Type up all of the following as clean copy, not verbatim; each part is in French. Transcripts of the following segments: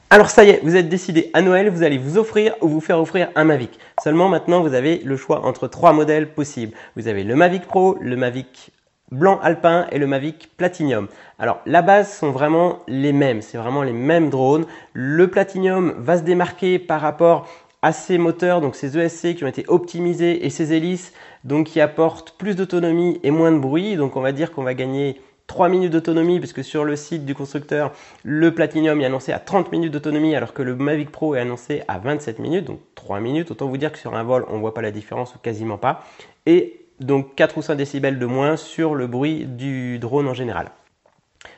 Alors ça y est, vous êtes décidé à Noël, vous allez vous offrir ou vous faire offrir un Mavic. Seulement maintenant, vous avez le choix entre trois modèles possibles. Vous avez le Mavic Pro, le Mavic Blanc Alpin et le Mavic Platinum. Alors la base sont vraiment les mêmes, c'est vraiment les mêmes drones. Le Platinum va se démarquer par rapport à ses moteurs, donc ces ESC qui ont été optimisés et ces hélices donc qui apportent plus d'autonomie et moins de bruit. Donc on va dire qu'on va gagner 3 minutes d'autonomie, puisque sur le site du constructeur, le Platinum est annoncé à 30 minutes d'autonomie, alors que le Mavic Pro est annoncé à 27 minutes, donc 3 minutes. Autant vous dire que sur un vol, on ne voit pas la différence ou quasiment pas. Et donc 4 ou 5 décibels de moins sur le bruit du drone en général.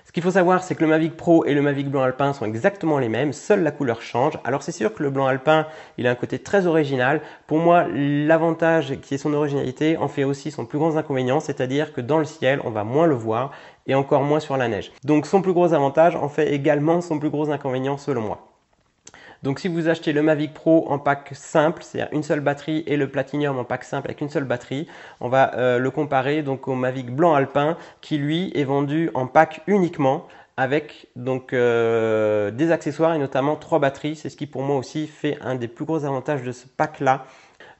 Ce qu'il faut savoir, c'est que le Mavic Pro et le Mavic Blanc Alpin sont exactement les mêmes, seule la couleur change. Alors c'est sûr que le Blanc Alpin, il a un côté très original. Pour moi, l'avantage qui est son originalité en fait aussi son plus gros inconvénient, c'est-à-dire que dans le ciel, on va moins le voir et encore moins sur la neige. Donc son plus gros avantage en fait également son plus gros inconvénient selon moi. Donc si vous achetez le Mavic Pro en pack simple, c'est-à-dire une seule batterie, et le Platinum en pack simple avec une seule batterie, on va le comparer donc au Mavic Blanc Alpin qui lui est vendu en pack uniquement avec donc des accessoires et notamment 3 batteries. C'est ce qui pour moi aussi fait un des plus gros avantages de ce pack-là.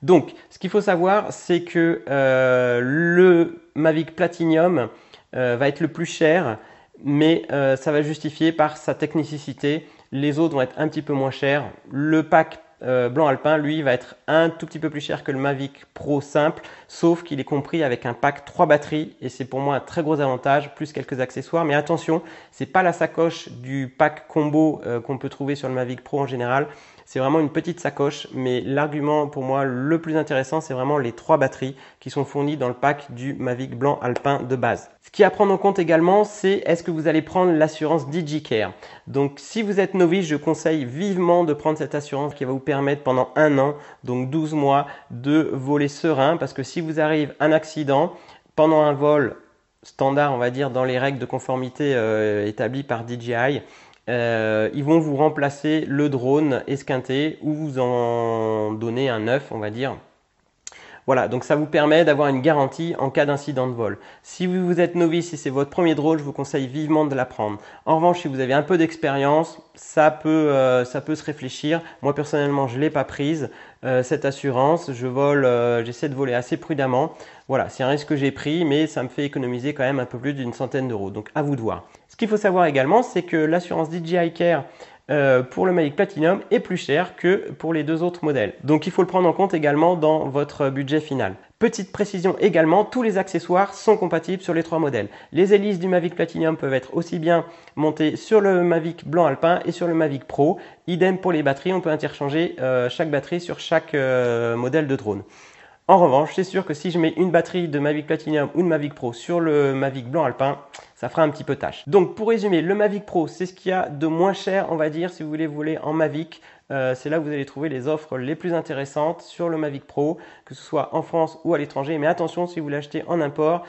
Donc ce qu'il faut savoir, c'est que le Mavic Platinum va être le plus cher, mais ça va justifier par sa technicité. Les autres vont être un petit peu moins chers. Le pack Blanc Alpin, lui, va être un tout petit peu plus cher que le Mavic Pro simple, sauf qu'il est compris avec un pack 3 batteries et c'est pour moi un très gros avantage, plus quelques accessoires. Mais attention, ce n'est pas la sacoche du pack combo qu'on peut trouver sur le Mavic Pro en général. C'est vraiment une petite sacoche, mais l'argument pour moi le plus intéressant, c'est vraiment les 3 batteries qui sont fournies dans le pack du Mavic Blanc Alpin de base. Ce qui est à prendre en compte également, c'est est-ce que vous allez prendre l'assurance DigiCare. Donc si vous êtes novice, je conseille vivement de prendre cette assurance qui va vous permettre pendant un an, donc 12 mois, de voler serein, parce que si vous arrive un accident pendant un vol standard, on va dire, dans les règles de conformité établies par DJI, ils vont vous remplacer le drone esquinté ou vous en donner un neuf, on va dire. Voilà, donc ça vous permet d'avoir une garantie en cas d'incident de vol. Si vous êtes novice et c'est votre premier drone, je vous conseille vivement de la prendre. En revanche, si vous avez un peu d'expérience, ça peut se réfléchir. Moi personnellement, je ne l'ai pas prise, cette assurance. J'essaie de voler assez prudemment. Voilà, c'est un risque que j'ai pris, mais ça me fait économiser quand même un peu plus d'une centaine d'euros. Donc à vous de voir. Ce qu'il faut savoir également, c'est que l'assurance DJI Care pour le Mavic Platinum est plus cher que pour les deux autres modèles. Donc il faut le prendre en compte également dans votre budget final. Petite précision également, tous les accessoires sont compatibles sur les 3 modèles. Les hélices du Mavic Platinum peuvent être aussi bien montées sur le Mavic Blanc Alpin et sur le Mavic Pro. Idem pour les batteries, on peut interchanger chaque batterie sur chaque modèle de drone. En revanche, c'est sûr que si je mets une batterie de Mavic Platinum ou de Mavic Pro sur le Mavic Blanc Alpin, ça fera un petit peu tâche. Donc pour résumer, le Mavic Pro, c'est ce qu'il y a de moins cher, on va dire, si vous voulez voler en Mavic. C'est là que vous allez trouver les offres les plus intéressantes sur le Mavic Pro, que ce soit en France ou à l'étranger. Mais attention, si vous l'achetez en import,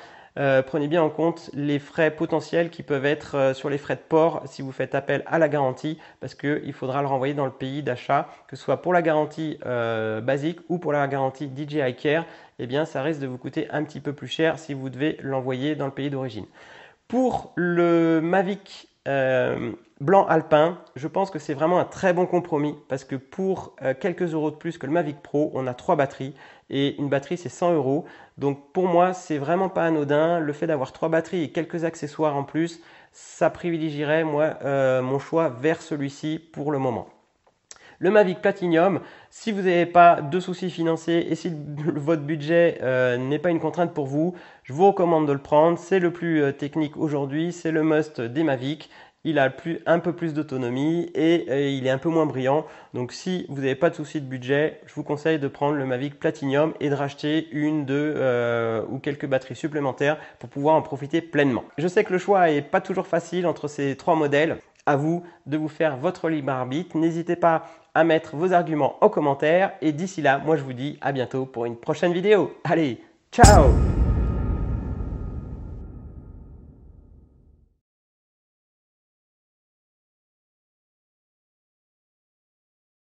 prenez bien en compte les frais potentiels qui peuvent être sur les frais de port si vous faites appel à la garantie, parce qu'il faudra le renvoyer dans le pays d'achat, que ce soit pour la garantie basique ou pour la garantie DJI Care. Eh bien, ça risque de vous coûter un petit peu plus cher si vous devez l'envoyer dans le pays d'origine. Pour le Mavic Blanc Alpin, je pense que c'est vraiment un très bon compromis parce que pour quelques euros de plus que le Mavic Pro, on a 3 batteries et une batterie c'est 100 euros. Donc pour moi, c'est vraiment pas anodin. Le fait d'avoir 3 batteries et quelques accessoires en plus, ça privilégierait moi mon choix vers celui-ci pour le moment. Le Mavic Platinum, si vous n'avez pas de soucis financiers et si votre budget n'est pas une contrainte pour vous, je vous recommande de le prendre. C'est le plus technique aujourd'hui, c'est le must des Mavic. Il a un peu plus d'autonomie et il est un peu moins brillant. Donc si vous n'avez pas de soucis de budget, je vous conseille de prendre le Mavic Platinum et de racheter une, deux ou quelques batteries supplémentaires pour pouvoir en profiter pleinement. Je sais que le choix n'est pas toujours facile entre ces 3 modèles. À vous de vous faire votre libre arbitre. N'hésitez pas à mettre vos arguments en commentaire. Et d'ici là, moi je vous dis à bientôt pour une prochaine vidéo. Allez, ciao!